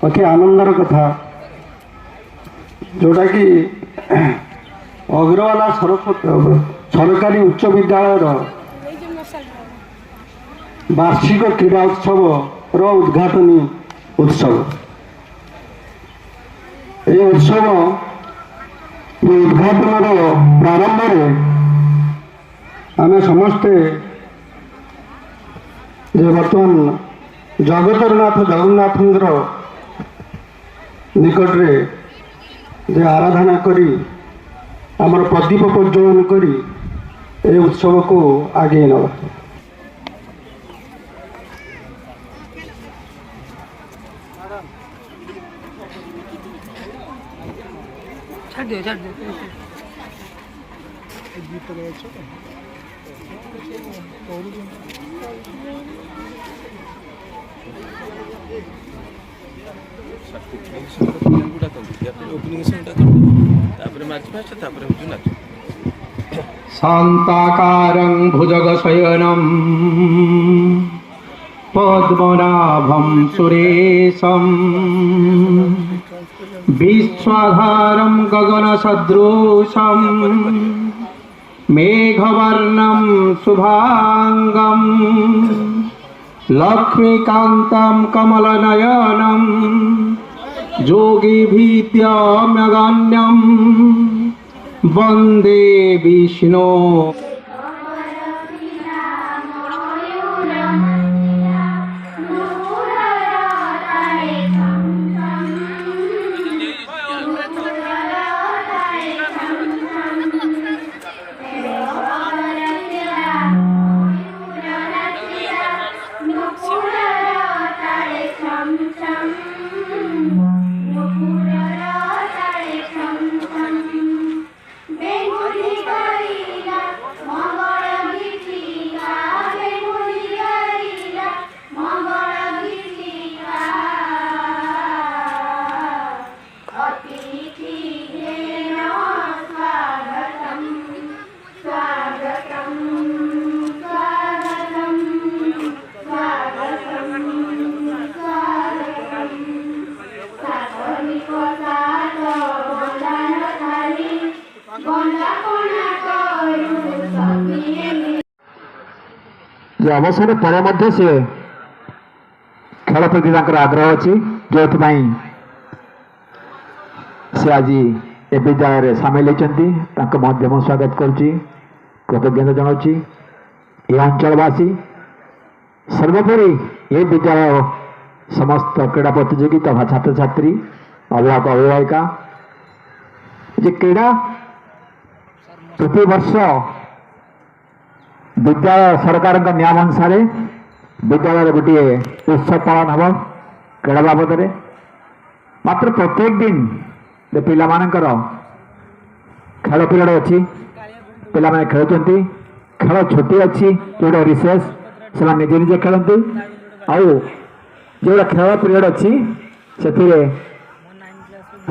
अति आनंदर कथा जोटा कि अग्रवाला सरकारी उच्च विद्यालय वार्षिक क्रीड़ा उत्सव उद्घाटनी उत्सव। ये उत्सव उद्घाटन प्रारंभ आम समस्ते बर्तमान जगतरनाथ जगन्नाथ निकट रे आराधना करी आमर प्रदीप प्रज्वलन करी ए उत्सव को आगे नवा। शान्ताकारं भुजगशयनं पद्मनाभं सुरेशं विश्वाधारं गगनसदृशं मेघवर्णं शुभांगं लक्ष्मीकान्तं कमलनयनं योगिभीत्यम्यगण्यं वन्दे विष्णु। अवसर पर सी खेल प्रति आग्रह अच्छी जो से आज ए विद्यालय सामिल होती स्वागत करुच्ची कृतज्ञता जनाऊँगी। ये अंचलवासी सर्वोपरि ये विद्यालय समस्त क्रीड़ा प्रतियोगिता छात्र छात्री अभिभावक अभिभाविका जे क्रीड़ा प्रति वर्ष विद्यालय सरकार नियम अनुसार विद्यालय गोटे उत्सव पालन हम क्रीड़ा बाबद में मात्र प्रत्येक दिन पिलामानकर खेल पीरियड अच्छी पिलामाने खेलुंट खेल छुट्टी अच्छी जो रिसेस से निजे निजे खेलती आउ जो खेल पीरियड अच्छी से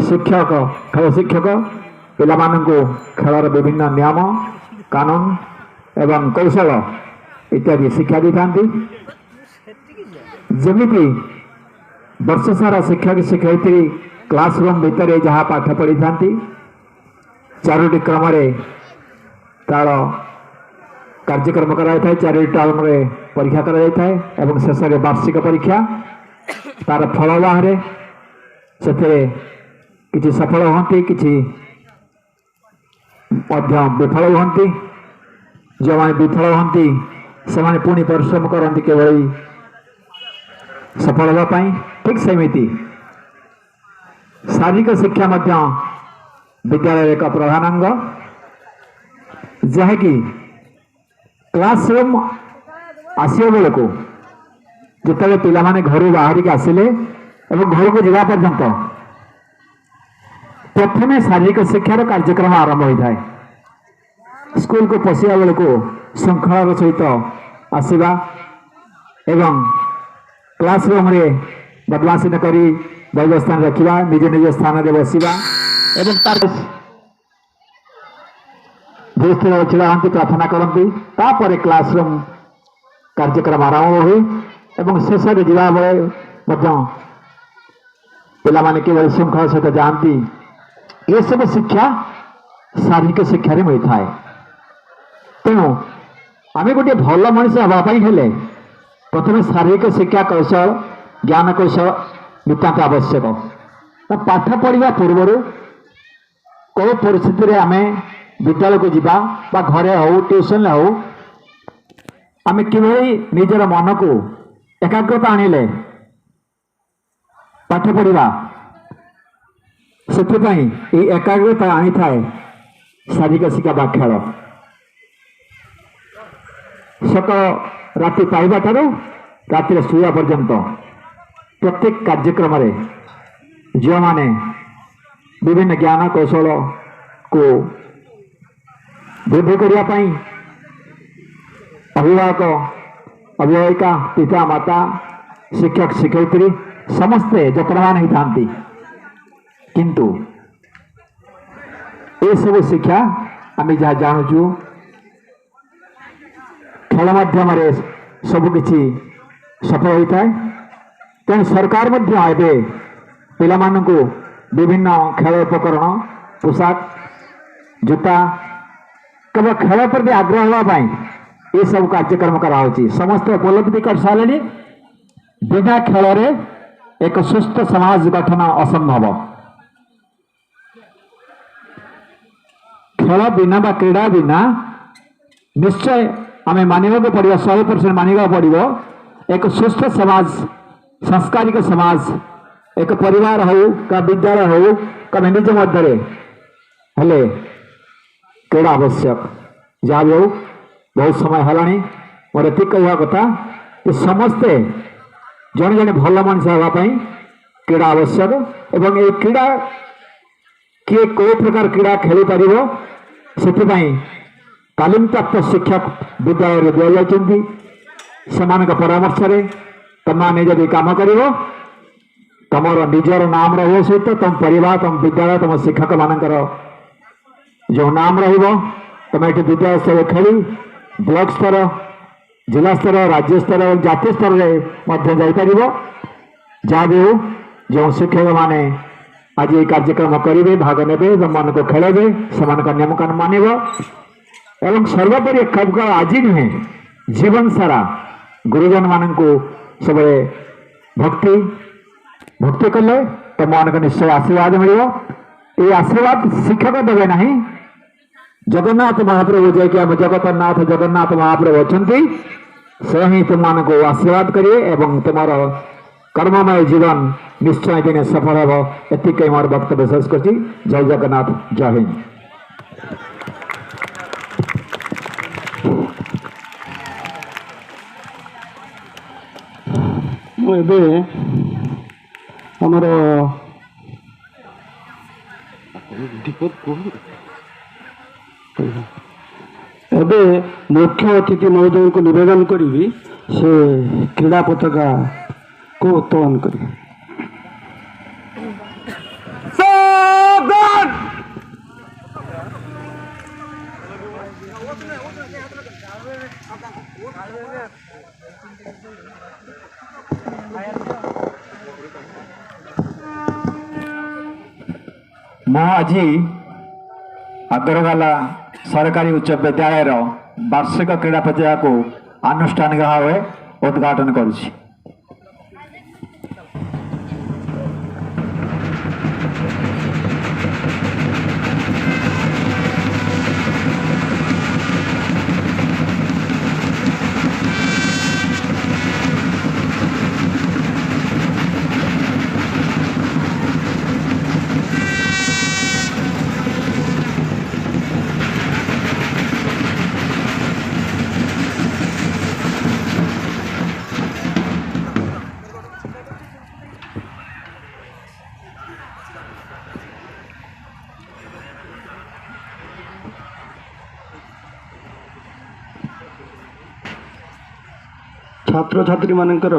शिक्षक खेल शिक्षक पिलामानंकु खेलर विभिन्न नियम कानून एवं कौशल इत्यादि शिक्षा दी था। जमीती वर्ष सारा शिक्षक शिक्षयित्री क्लासरूम भितर जहाँ पाठ पढ़ी था चारोटी क्रम तार कार्यक्रम कराई चारोटी टर्म परीक्षा कराई एवं शेष वार्षिक परीक्षा तार फल बाहर से किसी सफल हमें किसी विफल हमें जो मैंने विफल हमें से पुणी परिश्रम करती केवल सफल होगापी ठीक सेमती शारीरिक शिक्षा विद्यालय एक प्रधान अंग जहाँकि क्लासरूम आसो बेलू जिते पिला माने घर बाहर के आसिले घर को जावा पर्यंत प्रथम शारीरिक शिक्षार कार्यक्रम आरंभ होता है। स्कूल को पशिया बेलू श्रृंखलार सहित आसवा एवं क्लासरूम रे बदमाशी न करी दैव स्थान रखा निज निज स्थान में बसवा एवं धीरे छिड़ा हमें प्रार्थना करती तापर क्लासरूम कार्यक्रम आरंभ हुए एवं शेष जावा बेले पिलामाने किभଳି ଶୃଙ୍ଖଳା ସହିତ ଯାଆନ୍ତି ଏସବୁ ଶିକ୍ଷା ଶାରୀରିକ ଶିକ୍ଷାରେ ମିଳିଥାଏ। ତେଣୁ ଆମେ ଗୋଟିଏ ଭଲ ମଣିଷ ହେବା ପାଇଁ ହେଲେ ପ୍ରଥମେ ଶାରୀରିକ ଶିକ୍ଷା କୌଶଳ ଜ୍ଞାନ କୌଶଳ ନିତାନ୍ତ ଆବଶ୍ୟକ। ପାଠ ପଢ଼ିବା ପୂର୍ବରୁ କେଉଁ ପରିସ୍ଥିତିରେ ଆମେ ବିଦ୍ୟାଳୟକୁ ଯିବା ବା ଘରେ ହେଉ ଟ୍ୟୁସନରେ ହେଉ ଆମେ କିଭଳି ନିଜର ମନକୁ ଏକାଗ୍ରତା ଆଣିଲେ ପାଠ ପଢ଼ିବା, ସେଥିପାଇଁ ଏହି ଏକାଗ୍ରତା ଆଣିଥାଏ ଶାରୀରିକ ଶିକ୍ଷା ବା ଖେଳ। ସକାଳ ରାତି ପାଇବା ଠାରୁ ରାତିରେ ଶୋଇବା ପର୍ଯ୍ୟନ୍ତ ପ୍ରତ୍ୟେକ କାର୍ଯ୍ୟକ୍ରମରେ ଝିଅମାନେ ବିଭିନ୍ନ ଜ୍ଞାନ କୌଶଳକୁ ବୃଦ୍ଧି କରିବା ପାଇଁ ଅଭିଭାବକ ଅଭିଭାବିକା ପିତା ମାତା ଶିକ୍ଷକ ଶିକ୍ଷୟିତ୍ରୀ ସମସ୍ତେ ଯତ୍ନବାନ ହୋଇଥାନ୍ତି। କିନ୍ତୁ ଏସବୁ ଶିକ୍ଷା ଆମେ ଯାହା ଜାଣୁଛୁ ଖେଳ ମାଧ୍ୟମରେ ସବୁକିଛି ସଫଳ ହୋଇଥାଏ। ତେଣୁ ସରକାର ମଧ୍ୟ ଏବେ ପିଲାମାନଙ୍କୁ ବିଭିନ୍ନ ଖେଳ ଉପକରଣ ପୋଷାକ ଜୋତା କେବଳ ଖେଳ ପ୍ରତି ଆଗ୍ରହ ହେବା ପାଇଁ ଏସବୁ କାର୍ଯ୍ୟକ୍ରମ କରାହେଉଛି। ସମସ୍ତେ ଉପଲବ୍ଧି କରିସାରିଲେଣି ବିନା ଖେଳରେ ଏକ ସୁସ୍ଥ ସମାଜ ଗଠନ ଅସମ୍ଭବ। ଖେଳ ବିନା ବା କ୍ରୀଡ଼ା ବିନା ନିଶ୍ଚୟ ଆମେ ମାନିବାକୁ ପଡ଼ିବ, 100% ମାନିବାକୁ ପଡ଼ିବ ଏକ ସୁସ୍ଥ ସମାଜ, ସାଂସ୍କାରିକ ସମାଜ, ଏକ ପରିବାର ହେଉ ବା ବିଦ୍ୟାଳୟ ହେଉ କିମ୍ବା ନିଜ ମଧ୍ୟରେ ହେଲେ କ୍ରୀଡ଼ା ଆବଶ୍ୟକ। ଯାହା ବି ହେଉ ବହୁତ ସମୟ ହେଲାଣି, ମୋର ଏତିକି କହିବା କଥା ଯେ ସମସ୍ତେ ଜଣେ ଜଣେ ଭଲ ମଣିଷ ହେବା ପାଇଁ କ୍ରୀଡ଼ା ଆବଶ୍ୟକ ଏବଂ ଏହି କ୍ରୀଡ଼ା କିଏ କେଉଁ ପ୍ରକାର କ୍ରୀଡ଼ା ଖେଳିପାରିବ ସେଥିପାଇଁ ତାଲିମପ୍ରାପ୍ତ ଶିକ୍ଷକ ବିଦ୍ୟାଳୟରେ ଦିଆଯାଉଛନ୍ତି। ସେମାନଙ୍କ ପରାମର୍ଶରେ ତୁମମାନେ ଯଦି କାମ କରିବ ତୁମର ନିଜର ନାମ ରହିବ ସହିତ ତୁମ ପରିବାର, ତୁମ ବିଦ୍ୟାଳୟ, ତୁମ ଶିକ୍ଷକମାନଙ୍କର ଯେଉଁ ନାମ ରହିବ, ତୁମେ ଏଠି ବିଦ୍ୟାଳୟ ସ୍ତରରେ ଖେଳି ବ୍ଲକ ସ୍ତର, ଜିଲ୍ଲା ସ୍ତର, ରାଜ୍ୟ ସ୍ତର ଏବଂ ଜାତୀୟ ସ୍ତରରେ ମଧ୍ୟ ଯାଇପାରିବ। ଯାହା ବି ହେଉ ଯେଉଁ ଶିକ୍ଷକମାନେ ଆଜି ଏହି କାର୍ଯ୍ୟକ୍ରମ କରିବେ, ଭାଗ ନେବେ, ସେମାନଙ୍କୁ ଖେଳାଇବେ, ସେମାନଙ୍କ ନିୟମକାନୁନ ମାନିବ ଏବଂ ସର୍ବୋପରି କେବଳ ଆଜି ନୁହେଁ ଜୀବନ ସାରା ଗୁରୁଜନମାନଙ୍କୁ ସବୁବେଳେ ଭକ୍ତି କଲେ ତୁମମାନଙ୍କୁ ନିଶ୍ଚୟ ଆଶୀର୍ବାଦ ମିଳିବ। ଏହି ଆଶୀର୍ବାଦ ଶିକ୍ଷକ ଦେବେ ନାହିଁ, ଜଗନ୍ନାଥ ମହାପ୍ରଭୁ ଯାଇକି ଆମ ଜଗତନାଥ ଜଗନ୍ନାଥ ମହାପ୍ରଭୁ ଅଛନ୍ତି, ସେ ହିଁ ତୁମମାନଙ୍କୁ ଆଶୀର୍ବାଦ କରିବେ ଏବଂ ତୁମର କର୍ମମୟ ଜୀବନ ନିଶ୍ଚୟ ଦିନେ ସଫଳ ହେବ। ଏତିକି ମୋର ବକ୍ତବ୍ୟ ଶେଷ କରୁଛି। ଜୟ ଜଗନ୍ନାଥ, ଜୟ ହିନ୍ଦ। ମୁଁ ଏବେ ଆମର ଏବେ ମୁଖ୍ୟ ଅତିଥି ମହୋଦୟଙ୍କୁ ନିବେଦନ କରିବି ସେ କ୍ରୀଡ଼ା ପତାକାକୁ ଉତ୍ତୋଳନ କରିବେ। ମୁଁ ଆଜି ଆଗରଗାଲା ସରକାରୀ ଉଚ୍ଚ ବିଦ୍ୟାଳୟର ବାର୍ଷିକ କ୍ରୀଡ଼ା ପ୍ରତିଯୋଗିତାକୁ ଆନୁଷ୍ଠାନିକ ଭାବେ ଉଦ୍ଘାଟନ କରୁଛି। ଛାତ୍ରଛାତ୍ରୀମାନଙ୍କର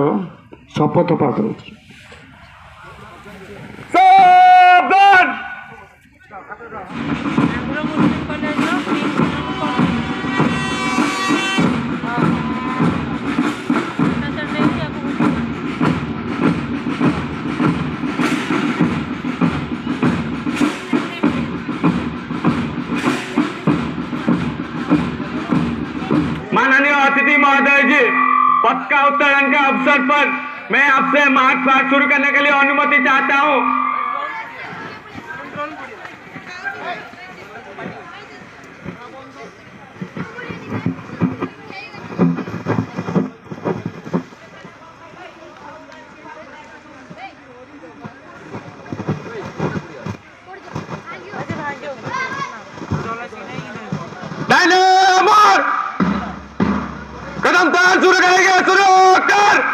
ଶପଥ ପାଠ ହେଉଛି। महोदय जी, पद का उत्तोलन के अवसर पर मैं आपसे मार्च पास्ट शुरू करने के लिए अनुमति चाहता हूँ। कदम तार शुरू करेंगे, शुरू कर।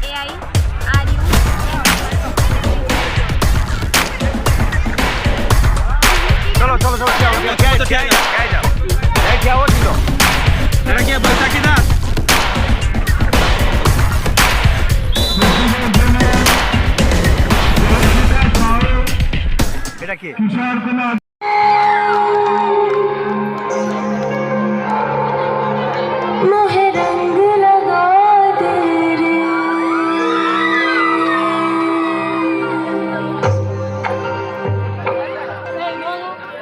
AI, are you? चलो चलो चलो क्या जाओ क्या बच्चा किधर এটা কি मोहे रंग लगा दे रे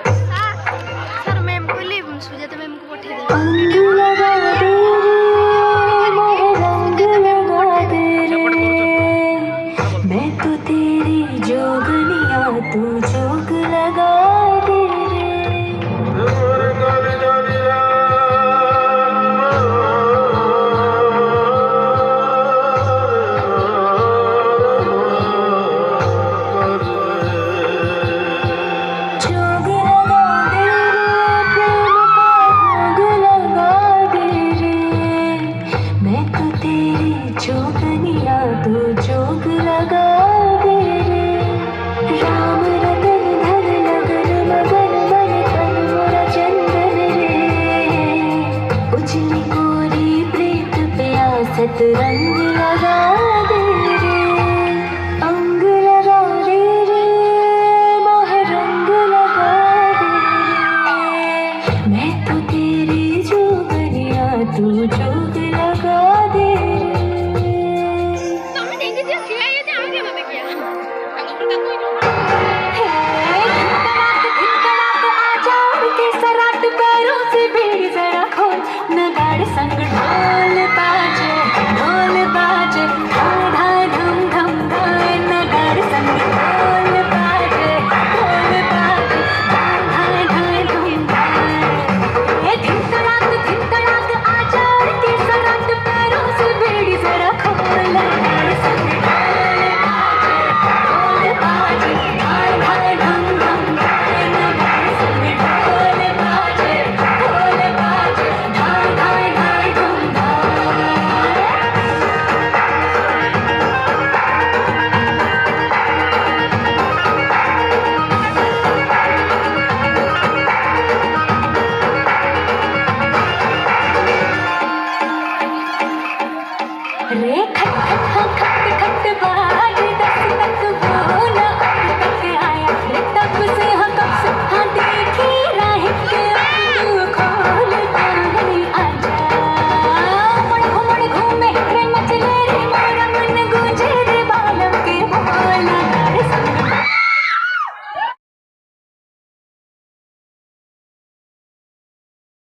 सर मैम को ले सुजाता मैम को पठा दे रंग लगा दे रे मोहे रंग लगा दे रे मैं तो तेरी जोगनिया तू जोग लगा दे रे जोग लगा दे रे प्रेम का जोग लगा दे रे मैं तो तेरी जोगनिया तू जोग लगा दे रे राम रतन धन लगन मगन मन तन मोरा चंदन रे उजली कोरी प्रीत पे आसत रंग